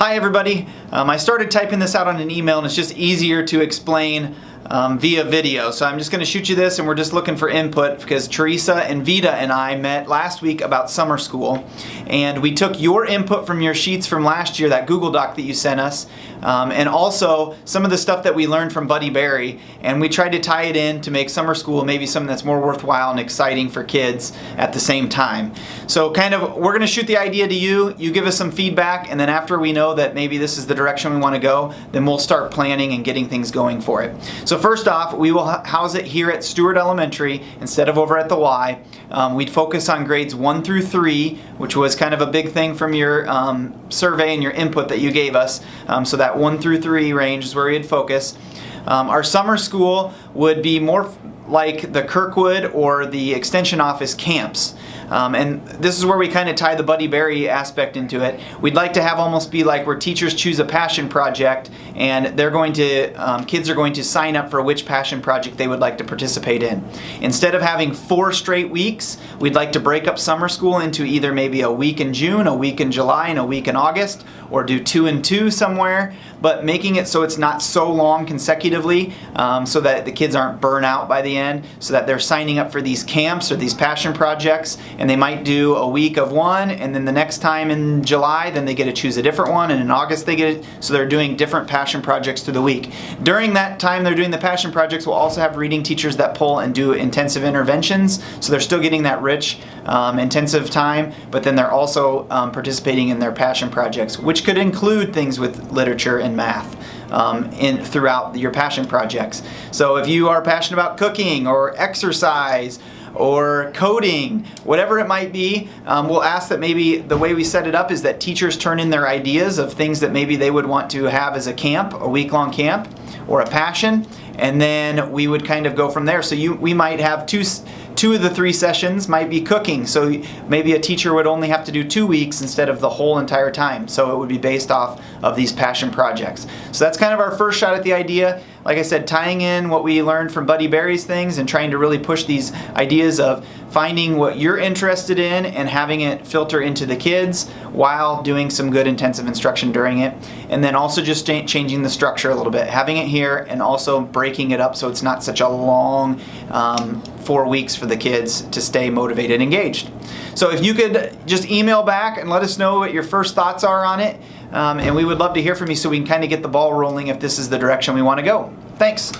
Hi everybody. I started typing this out on an email and it's just easier to explain via video. So I'm just going to shoot you this and we're just looking for input because Teresa and Vita and I met last week about summer school and we took your input from your sheets from last year, that Google Doc that you sent us, and also some of the stuff that we learned from Buddy Berry, and we tried to tie it in to make summer school maybe something that's more worthwhile and exciting for kids at the same time. So we're going to shoot the idea to you, you give us some feedback, and then after we know that maybe this is the direction we want to go, then we'll start planning and getting things going for it. So first off, we will house it here at Stewart Elementary instead of over at the Y. We'd focus on grades 1 through 3, which was kind of a big thing from your survey and your input that you gave us. So that 1 through 3 range is where we'd focus. Our summer school would be more like the Kirkwood or the Extension Office camps. And this is where we kind of tie the Buddy Berry aspect into it. We'd like to have almost be like where teachers choose a passion project and they're going to, kids are going to sign up for which passion project they would like to participate in. Instead of having 4 straight weeks, we'd like to break up summer school into either maybe a week in June, a week in July, and a week in August, or do 2 and 2 somewhere, but making it so it's not so long consecutively so that the kids aren't burnt out by the end, so that they're signing up for these camps or these passion projects, and they might do a week of one, and then the next time in July, then they get to choose a different one, and in August they get it, so they're doing different passion projects through the week. During that time they're doing the passion projects, we'll also have reading teachers that pull and do intensive interventions, so they're still getting that rich, intensive time, but then they're also participating in their passion projects, which could include things with literature and math throughout your passion projects. So if you are passionate about cooking or exercise or coding, whatever it might be, we'll ask that maybe the way we set it up is that teachers turn in their ideas of things that maybe they would want to have as a camp, a week-long camp, or a passion, and then we would kind of go from there. So we might have two of the 3 sessions might be cooking, so maybe a teacher would only have to do 2 weeks instead of the whole entire time, so it would be based off of these passion projects. So that's kind of our first shot at the idea. Like I said, tying in what we learned from Buddy Berry's things and trying to really push these ideas of finding what you're interested in and having it filter into the kids while doing some good intensive instruction during it. And then also just changing the structure a little bit, having it here and also breaking it up so it's not such a long 4 weeks for the kids to stay motivated and engaged. So if you could just email back and let us know what your first thoughts are on it, and we would love to hear from you so we can kind of get the ball rolling if this is the direction we want to go. Thanks.